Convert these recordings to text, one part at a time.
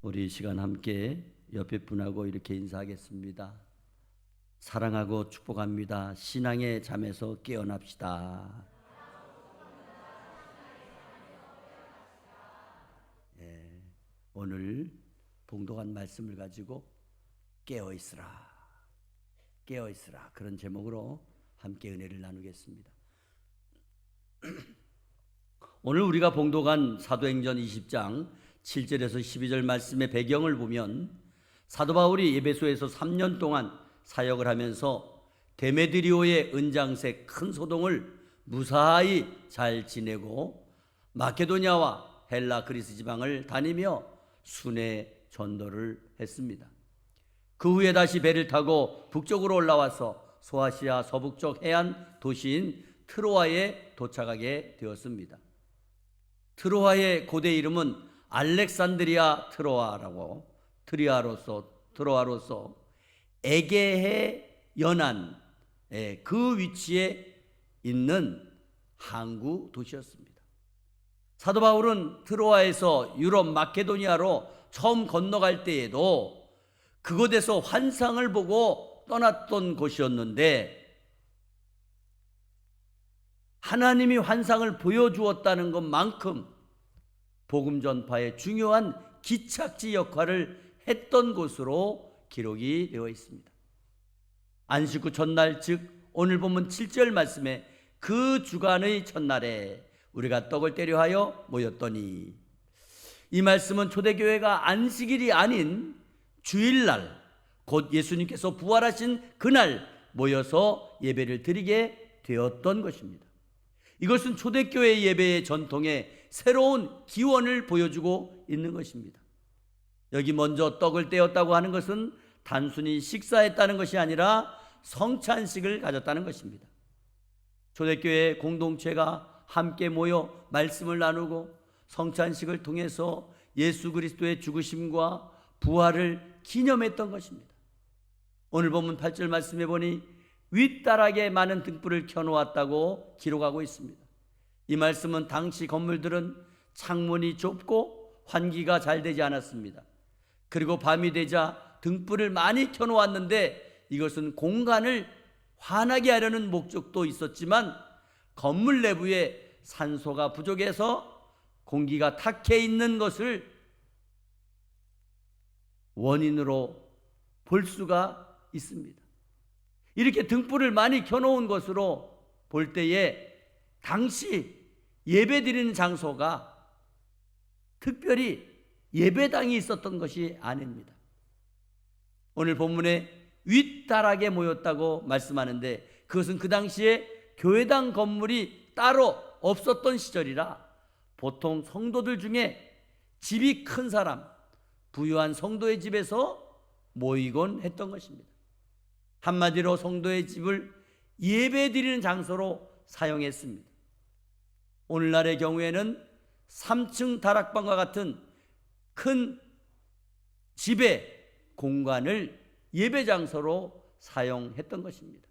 우리 이 시간 함께 옆에 분하고 이렇게 인사하겠습니다. 사랑하고 축복합니다. 신앙의 잠에서 깨어납시다. 오늘 봉독한 말씀을 가지고 깨어있으라, 깨어있으라, 그런 제목으로 함께 은혜를 나누겠습니다. 오늘 우리가 봉독한 사도행전 20장 7절에서 12절 말씀의 배경을 보면 사도 바울이 에베소에서 3년 동안 사역을 하면서 데메드리오의 은장색 큰 소동을 무사히 잘 지내고 마케도냐와 헬라 그리스 지방을 다니며 순회 전도를 했습니다. 그 후에 다시 배를 타고 북쪽으로 올라와서 소아시아 서북쪽 해안 도시인 트로아에 도착하게 되었습니다. 트로아의 고대 이름은 알렉산드리아 트로아로서 에게해 연안 그 위치에 있는 항구 도시였습니다. 사도 바울은 트로아에서 유럽 마케도니아로 처음 건너갈 때에도 그곳에서 환상을 보고 떠났던 곳이었는데, 하나님이 환상을 보여주었다는 것만큼 복음 전파의 중요한 기착지 역할을 했던 곳으로 기록이 되어 있습니다. 안식 후 첫날, 즉 오늘 본문 7절 말씀에 그 주간의 첫날에 우리가 떡을 떼려 하여 모였더니, 이 말씀은 초대교회가 안식일이 아닌 주일날, 곧 예수님께서 부활하신 그날 모여서 예배를 드리게 되었던 것입니다. 이것은 초대교회 예배의 전통에 새로운 기원을 보여주고 있는 것입니다. 여기 먼저 떡을 떼었다고 하는 것은 단순히 식사했다는 것이 아니라 성찬식을 가졌다는 것입니다. 초대교회 공동체가 함께 모여 말씀을 나누고 성찬식을 통해서 예수 그리스도의 죽으심과 부활을 기념했던 것입니다. 오늘 본문 8절 말씀해 보니 윗다락에 많은 등불을 켜놓았다고 기록하고 있습니다. 이 말씀은 당시 건물들은 창문이 좁고 환기가 잘 되지 않았습니다. 그리고 밤이 되자 등불을 많이 켜놓았는데 이것은 공간을 환하게 하려는 목적도 있었지만 건물 내부에 산소가 부족해서 공기가 탁해 있는 것을 원인으로 볼 수가 있습니다. 이렇게 등불을 많이 켜놓은 것으로 볼 때에 당시 예배드리는 장소가 특별히 예배당이 있었던 것이 아닙니다. 오늘 본문에 윗다락에 모였다고 말씀하는데 그것은 그 당시에 교회당 건물이 따로 없었던 시절이라 보통 성도들 중에 집이 큰 사람, 부유한 성도의 집에서 모이곤 했던 것입니다. 한마디로 성도의 집을 예배드리는 장소로 사용했습니다. 오늘날의 경우에는 3층 다락방과 같은 큰 집의 공간을 예배 장소로 사용했던 것입니다.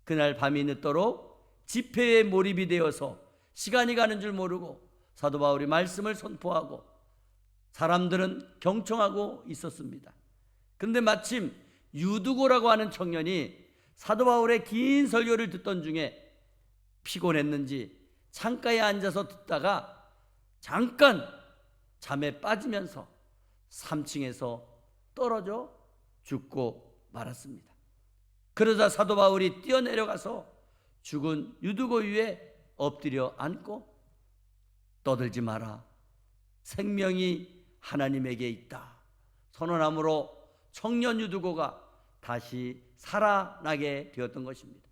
그날 밤이 늦도록 집회에 몰입이 되어서 시간이 가는 줄 모르고 사도 바울이 말씀을 선포하고 사람들은 경청하고 있었습니다. 그런데 마침 유두고라고 하는 청년이 사도 바울의 긴 설교를 듣던 중에 피곤했는지 창가에 앉아서 듣다가 잠깐 잠에 빠지면서 3층에서 떨어져 죽고 말았습니다. 그러자 사도 바울이 뛰어내려가서 죽은 유두고 위에 엎드려 앉고 떠들지 마라, 생명이 하나님에게 있다 선언함으로 청년 유두고가 다시 살아나게 되었던 것입니다.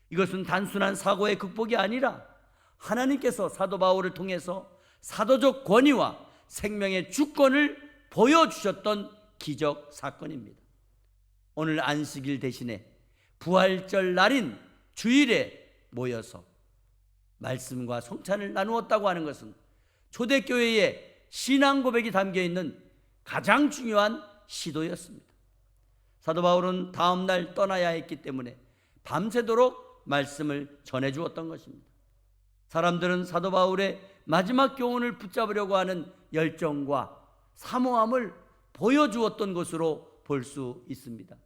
이것은 단순한 사고의 극복이 아니라 하나님께서 사도 바울을 통해서 사도적 권위와 생명의 주권을 보여주셨던 기적 사건입니다. 오늘 안식일 대신에 부활절 날인 주일에 모여서 말씀과 성찬을 나누었다고 하는 것은 초대교회의 신앙 고백이 담겨있는 가장 중요한 시도였습니다. 사도 바울은 다음 날 떠나야 했기 때문에 밤새도록 말씀을 전해주었던 것입니다. 사람들은 사도 바울의 마지막 교훈을 붙잡으려고 하는 열정과 사모함을 보여주었던 것으로 볼 수 있습니다.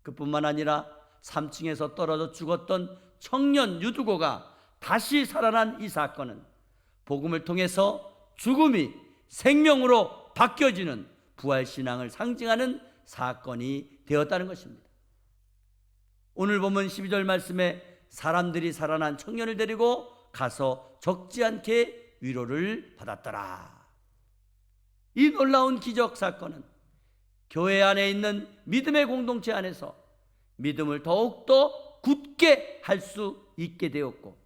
그뿐만 아니라 3층에서 떨어져 죽었던 청년 유두고가 다시 살아난 이 사건은 복음을 통해서 죽음이 생명으로 바뀌어지는 부활신앙을 상징하는 사건이 되었다는 것입니다. 오늘 본문 12절 말씀에 사람들이 살아난 청년을 데리고 가서 적지 않게 위로를 받았더라. 이 놀라운 기적 사건은 교회 안에 있는 믿음의 공동체 안에서 믿음을 더욱더 굳게 할 수 있게 되었고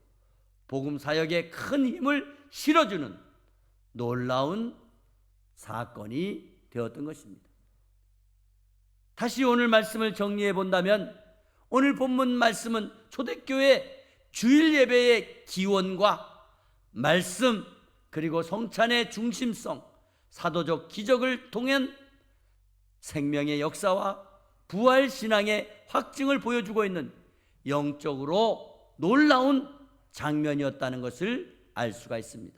복음 사역에 큰 힘을 실어주는 놀라운 사건이 되었던 것입니다. 다시 오늘 말씀을 정리해 본다면 오늘 본문 말씀은 초대교회 주일 예배의 기원과 말씀 그리고 성찬의 중심성, 사도적 기적을 통한 생명의 역사와 부활 신앙의 확증을 보여주고 있는 영적으로 놀라운 장면이었다는 것을 알 수가 있습니다.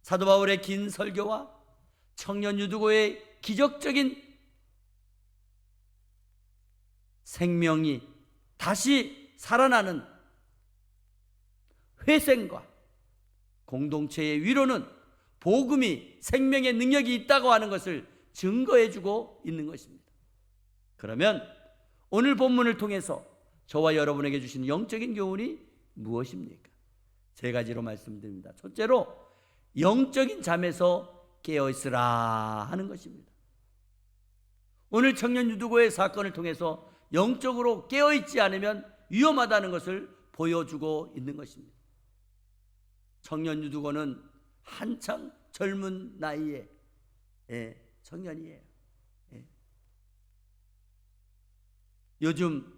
사도 바울의 긴 설교와 청년 유두고의 기적적인 생명이 다시 살아나는 회생과 공동체의 위로는 복음이 생명의 능력이 있다고 하는 것을 증거해주고 있는 것입니다. 그러면 오늘 본문을 통해서 저와 여러분에게 주신 영적인 교훈이 무엇입니까? 세 가지로 말씀드립니다. 첫째로 영적인 잠에서 깨어있으라 하는 것입니다. 오늘 청년 유두고의 사건을 통해서 영적으로 깨어있지 않으면 위험하다는 것을 보여주고 있는 것입니다. 청년 유두고는 한창 젊은 나이에 청년이에요. 요즘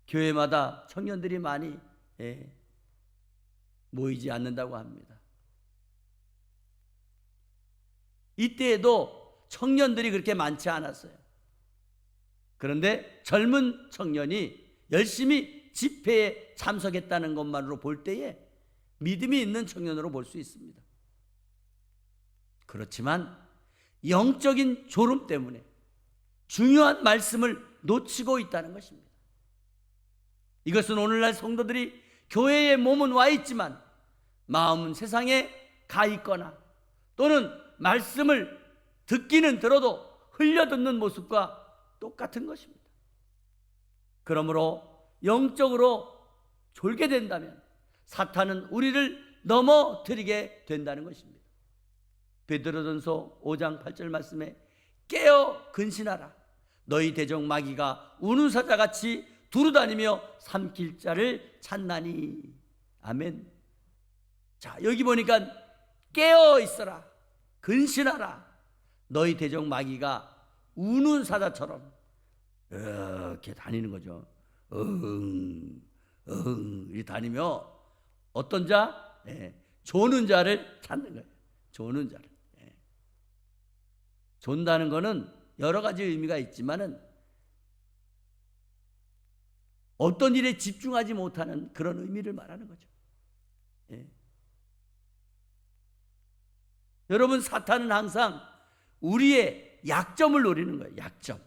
교회마다 청년들이 많이 모이지 않는다고 합니다. 이때에도 청년들이 그렇게 많지 않았어요. 그런데 젊은 청년이 열심히 집회에 참석했다는 것만으로 볼 때에 믿음이 있는 청년으로 볼 수 있습니다. 그렇지만 영적인 졸음 때문에 중요한 말씀을 놓치고 있다는 것입니다. 이것은 오늘날 성도들이 교회에 몸은 와 있지만 마음은 세상에 가 있거나 또는 말씀을 듣기는 들어도 흘려듣는 모습과 똑같은 것입니다. 그러므로 영적으로 졸게 된다면 사탄은 우리를 넘어뜨리게 된다는 것입니다. 베드로전서 5장 8절 말씀에 깨어 근신하라. 너희 대적 마귀가 우는 사자같이 두루다니며 삼킬 자를 찾나니. 아멘. 자, 여기 보니까 깨어 있어라. 근신하라. 너희 대적 마귀가 우는 사자처럼 이렇게 다니는 거죠. 이렇게 다니며 어떤 자? 조는 자를 찾는 거예요. 조는 자를. 존다는 것은 여러 가지 의미가 있지만은 어떤 일에 집중하지 못하는 그런 의미를 말하는 거죠. 여러분, 사탄은 항상 우리의 약점을 노리는 거예요. 약점.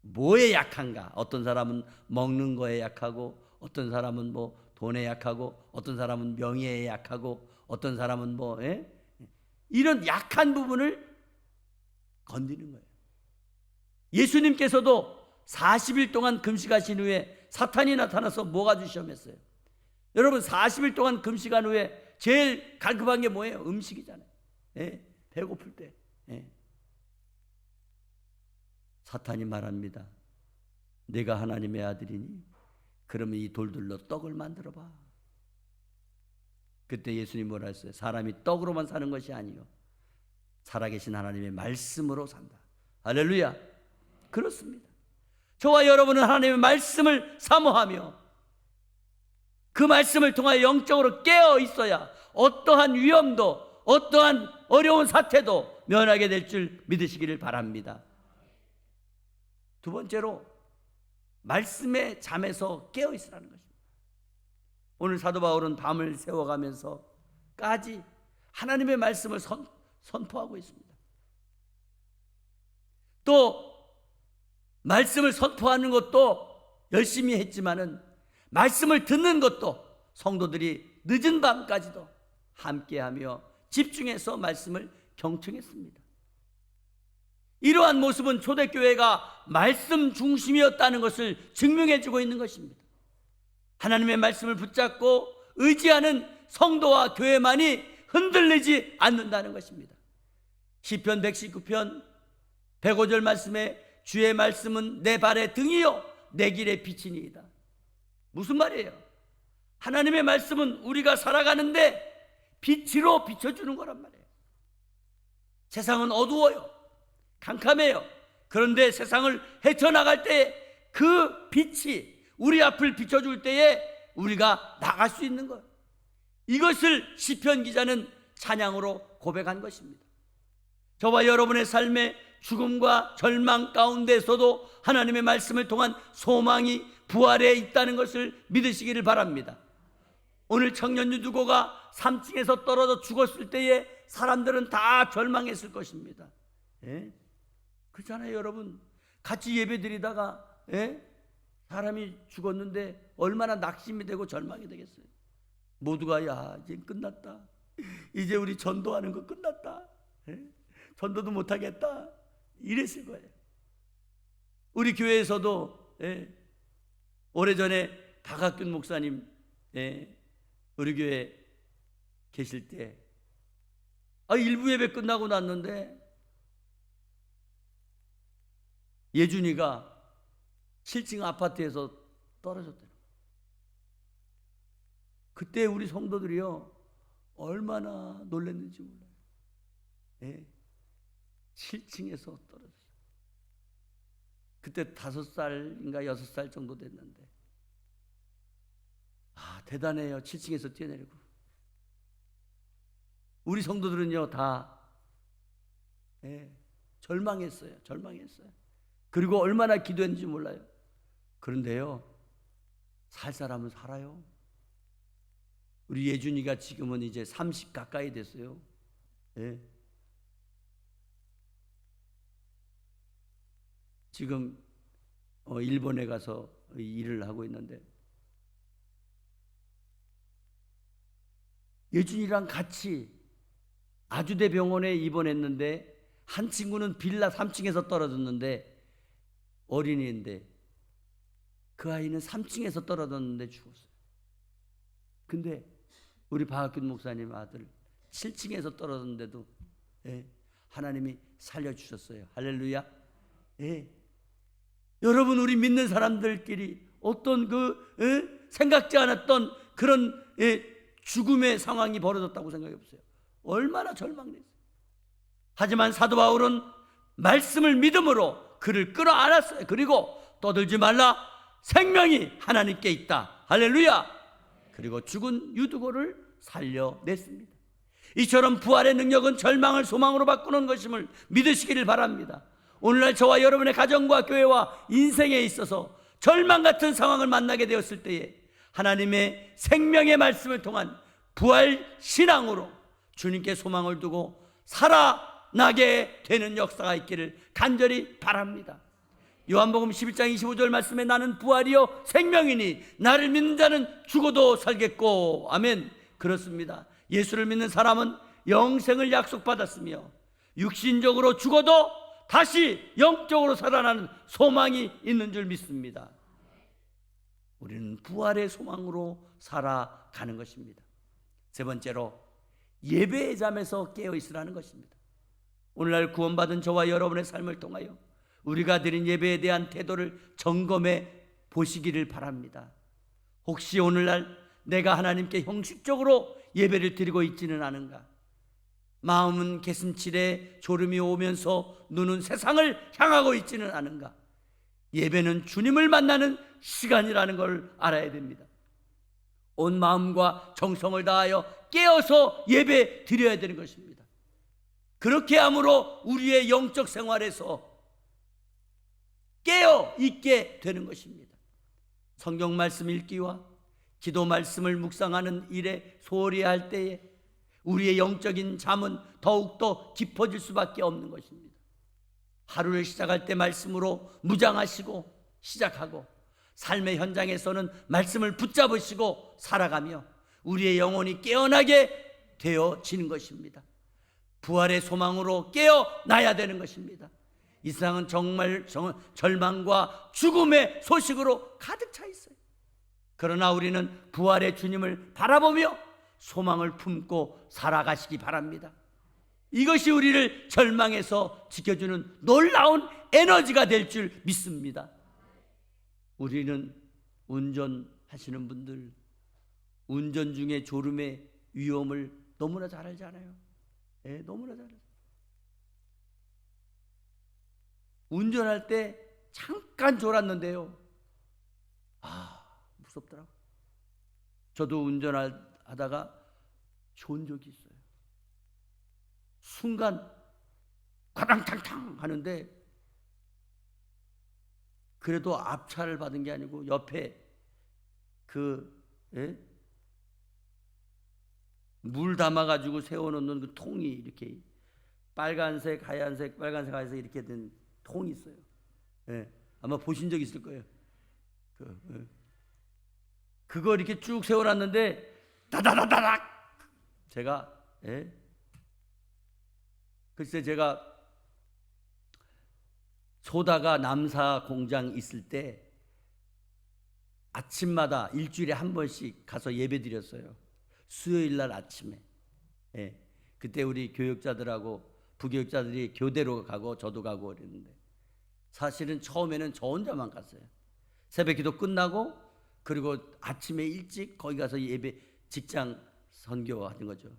뭐에 약한가? 어떤 사람은 먹는 거에 약하고, 어떤 사람은 뭐 돈에 약하고, 어떤 사람은 명예에 약하고, 어떤 사람은 뭐 이런 약한 부분을 건드리는 거예요. 예수님께서도 40일 동안 금식하신 후에 사탄이 나타나서 뭐가 시험했어요? 여러분, 40일 동안 금식한 후에 제일 갈급한 게 뭐예요? 음식이잖아요. 배고플 때. 사탄이 말합니다. 내가 하나님의 아들이니 그러면 이 돌들로 떡을 만들어 봐. 그때 예수님 뭐라 했어요? 사람이 떡으로만 사는 것이 아니요 살아계신 하나님의 말씀으로 산다. 할렐루야. 그렇습니다. 저와 여러분은 하나님의 말씀을 사모하며 그 말씀을 통하여 영적으로 깨어 있어야 어떠한 위험도 어떠한 어려운 사태도 면하게 될 줄 믿으시기를 바랍니다. 두 번째로 말씀의 잠에서 깨어 있으라는 것입니다. 오늘 사도 바울은 밤을 새워가면서까지 하나님의 말씀을 선포하고 있습니다. 또 말씀을 선포하는 것도 열심히 했지만은 말씀을 듣는 것도 성도들이 늦은 밤까지도 함께하며 집중해서 말씀을 경청했습니다. 이러한 모습은 초대교회가 말씀 중심이었다는 것을 증명해주고 있는 것입니다. 하나님의 말씀을 붙잡고 의지하는 성도와 교회만이 흔들리지 않는다는 것입니다. 시편 119편 105절 말씀에 주의 말씀은 내 발의 등이요 내 길의 빛이니이다. 무슨 말이에요? 하나님의 말씀은 우리가 살아가는데 빛으로 비춰주는 거란 말이에요. 세상은 어두워요, 캄캄해요. 그런데 세상을 헤쳐나갈 때 그 빛이 우리 앞을 비춰줄 때에 우리가 나갈 수 있는 것, 이것을 시편 기자는 찬양으로 고백한 것입니다. 저와 여러분의 삶에 죽음과 절망 가운데서도 하나님의 말씀을 통한 소망이 부활에 있다는 것을 믿으시기를 바랍니다. 오늘 청년 유두고가 3층에서 떨어져 죽었을 때에 사람들은 다 절망했을 것입니다. 예? 그렇잖아요, 여러분. 같이 예배 드리다가 사람이 죽었는데 얼마나 낙심이 되고 절망이 되겠어요. 모두가 야, 이제 끝났다, 이제 우리 전도하는 거 끝났다, 전도도 못하겠다, 이랬을 거예요. 우리 교회에서도 오래전에 박학균 목사님 우리 교회 계실 때 일부 예배 끝나고 났는데 예준이가 7층 아파트에서 떨어졌대요. 그때 우리 성도들이요 얼마나 놀랐는지 몰라요. 7층에서 떨어졌어요. 그때 5살인가 6살 정도 됐는데 대단해요. 7층에서 뛰어내리고. 우리 성도들은요 다 절망했어요. 그리고 얼마나 기도했는지 몰라요. 그런데요 살 사람은 살아요. 우리 예준이가 지금은 이제 30 가까이 됐어요. 지금 일본에 가서 일을 하고 있는데 예준이랑 같이 아주대 병원에 입원했는데 한 친구는 빌라 3층에서 떨어졌는데 어린이인데 그 아이는 3층에서 떨어졌는데 죽었어요. 근데 우리 박학균 목사님 아들 7층에서 떨어졌는데도 하나님이 살려주셨어요. 할렐루야. 여러분, 우리 믿는 사람들끼리 어떤 생각지 않았던 그런 죽음의 상황이 벌어졌다고 생각해 보세요. 얼마나 절망됐어요. 하지만 사도 바울은 말씀을 믿음으로 그를 끌어안았어요. 그리고 떠들지 말라, 생명이 하나님께 있다. 할렐루야. 그리고 죽은 유두고를 살려냈습니다. 이처럼 부활의 능력은 절망을 소망으로 바꾸는 것임을 믿으시기를 바랍니다. 오늘날 저와 여러분의 가정과 교회와 인생에 있어서 절망 같은 상황을 만나게 되었을 때에 하나님의 생명의 말씀을 통한 부활 신앙으로 주님께 소망을 두고 살아나게 되는 역사가 있기를 간절히 바랍니다. 요한복음 11장 25절 말씀에 나는 부활이요 생명이니 나를 믿는 자는 죽어도 살겠고. 아멘. 그렇습니다. 예수를 믿는 사람은 영생을 약속받았으며 육신적으로 죽어도 다시 영적으로 살아나는 소망이 있는 줄 믿습니다. 우리는 부활의 소망으로 살아가는 것입니다. 세 번째로 예배의 잠에서 깨어 있으라는 것입니다. 오늘날 구원받은 저와 여러분의 삶을 통하여 우리가 드린 예배에 대한 태도를 점검해 보시기를 바랍니다. 혹시 오늘날 내가 하나님께 형식적으로 예배를 드리고 있지는 않은가? 마음은 개슴칠에 졸음이 오면서 눈은 세상을 향하고 있지는 않은가? 예배는 주님을 만나는 시간이라는 걸 알아야 됩니다. 온 마음과 정성을 다하여 깨어서 예배 드려야 되는 것입니다. 그렇게 함으로 우리의 영적 생활에서 깨어 있게 되는 것입니다. 성경 말씀 읽기와 기도 말씀을 묵상하는 일에 소홀히 할 때에 우리의 영적인 잠은 더욱더 깊어질 수밖에 없는 것입니다. 하루를 시작할 때 말씀으로 무장하시고 시작하고, 삶의 현장에서는 말씀을 붙잡으시고 sal아가며 우리의 영혼이 깨어나게 되어지는 것입니다. 부활의 소망으로 깨어나야 되는 것입니다. 이 세상은 정말 절망과 죽음의 소식으로 가득 차 있어요. 그러나 우리는 부활의 주님을 바라보며 소망을 품고 살아가시기 바랍니다. 이것이 우리를 절망에서 지켜주는 놀라운 에너지가 될 줄 믿습니다. 우리는 운전하시는 분들, 운전 중에 졸음의 위험을 너무나 잘 알잖아요. 예, 너무나 잘 알죠. 운전할 때 잠깐 졸았는데요, 무섭더라고요. 저도 운전하다가 좋은 적이 있어요. 순간 과당탕탕 하는데, 그래도 앞차를 받은 게 아니고 옆에 물 담아가지고 세워놓는 그 통이 이렇게 빨간색, 하얀색, 빨간색, 하얀색 이렇게 된 통이 있어요. 예, 아마 보신 적 있을 거예요. 그거 이렇게 쭉 세워놨는데 다다다다닥, 제가 글쎄, 제가 소다가 남사 공장 있을 때 아침마다 일주일에 한 번씩 가서 예배 드렸어요. 수요일 날 아침에. 그때 우리 교육자들하고 부교육자들이 교대로 가고 저도 가고 그랬는데, 사실은 처음에는 저 혼자만 갔어요. 새벽기도 끝나고 그리고 아침에 일찍 거기 가서 예배, 직장 선교하는 거죠.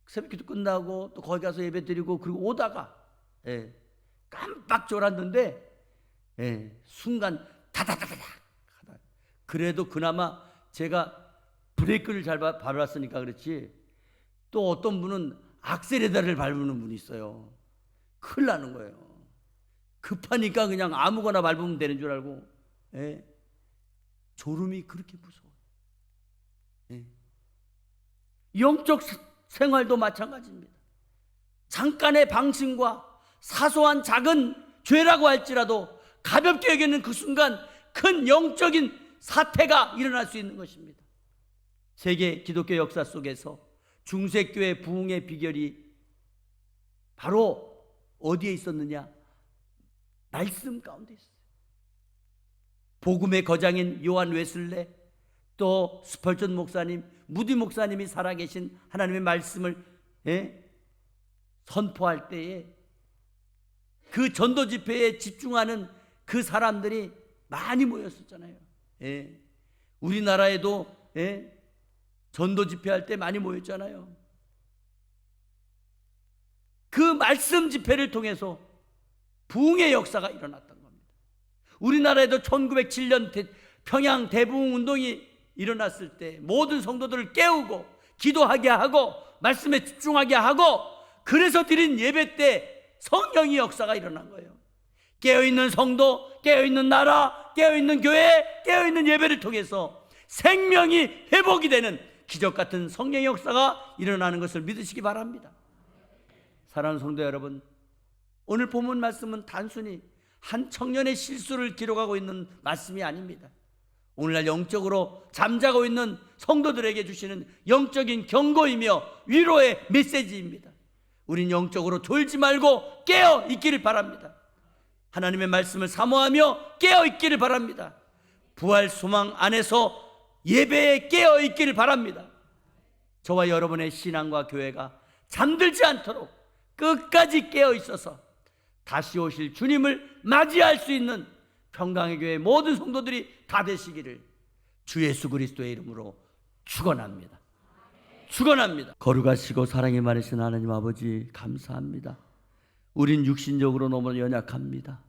새벽기도 끝나고 또 거기 가서 예배 드리고, 그리고 오다가 깜빡 졸았는데 순간 다다다다닥 하다. 그래도 그나마 제가 브레이크를 잘 밟았으니까 그렇지, 또 어떤 분은 악셀에다를 밟는 분이 있어요. 큰일 나는 거예요. 급하니까 그냥 아무거나 밟으면 되는 줄 알고. 졸음이 그렇게 무서워요. 영적 생활도 마찬가지입니다. 잠깐의 방심과 사소한 작은 죄라고 할지라도 가볍게 여기는 그 순간 큰 영적인 사태가 일어날 수 있는 것입니다. 세계 기독교 역사 속에서 중세교회 부흥의 비결이 바로 어디에 있었느냐? 말씀 가운데 있어요. 복음의 거장인 요한 웨슬레, 또 스펄전 목사님, 무디 목사님이 살아계신 하나님의 말씀을 선포할 때에 그 전도 집회에 집중하는 그 사람들이 많이 모였었잖아요. 우리나라에도 전도 집회할 때 많이 모였잖아요. 그 말씀 집회를 통해서 부흥의 역사가 일어났던 겁니다. 우리나라에도 1907년 평양 대부흥 운동이 일어났을 때 모든 성도들을 깨우고 기도하게 하고 말씀에 집중하게 하고, 그래서 드린 예배 때 성령의 역사가 일어난 거예요. 깨어있는 성도, 깨어있는 나라, 깨어있는 교회, 깨어있는 예배를 통해서 생명이 회복이 되는 기적같은 성령의 역사가 일어나는 것을 믿으시기 바랍니다. 사랑하는 성도 여러분, 오늘 본문 말씀은 단순히 한 청년의 실수를 기록하고 있는 말씀이 아닙니다. 오늘날 영적으로 잠자고 있는 성도들에게 주시는 영적인 경고이며 위로의 메시지입니다. 우린 영적으로 졸지 말고 깨어 있기를 바랍니다. 하나님의 말씀을 사모하며 깨어 있기를 바랍니다. 부활 소망 안에서 예배에 깨어 있기를 바랍니다. 저와 여러분의 신앙과 교회가 잠들지 않도록 끝까지 깨어 있어서 다시 오실 주님을 맞이할 수 있는 평강의 교회 모든 성도들이 다 되시기를 주 예수 그리스도의 이름으로 축원합니다. 축원합니다. 거룩하시고 사랑이 많으신 하나님 아버지, 감사합니다. 우린 육신적으로 너무 연약합니다.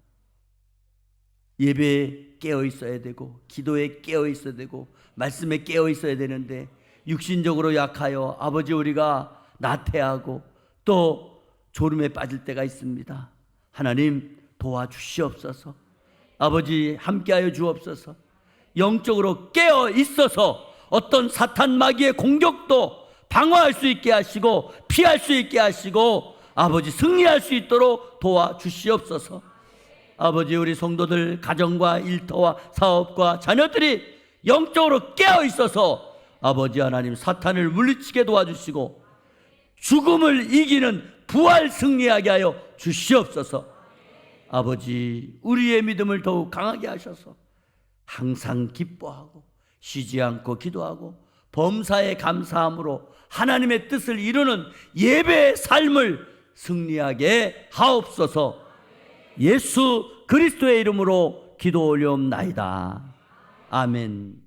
예배에 깨어 있어야 되고 기도에 깨어 있어야 되고 말씀에 깨어 있어야 되는데 육신적으로 약하여 아버지 우리가 나태하고 또 졸음에 빠질 때가 있습니다. 하나님 도와주시옵소서. 아버지 함께하여 주옵소서. 영적으로 깨어 있어서 어떤 사탄 마귀의 공격도 방어할 수 있게 하시고 피할 수 있게 하시고 아버지 승리할 수 있도록 도와주시옵소서. 아버지 우리 성도들 가정과 일터와 사업과 자녀들이 영적으로 깨어 있어서 아버지 하나님 사탄을 물리치게 도와주시고 죽음을 이기는 부활 승리하게 하여 주시옵소서. 아버지 우리의 믿음을 더욱 강하게 하셔서 항상 기뻐하고 쉬지 않고 기도하고 범사에 감사함으로 하나님의 뜻을 이루는 예배의 삶을 승리하게 하옵소서. 예수 그리스도의 이름으로 기도 올려옵나이다. 아멘.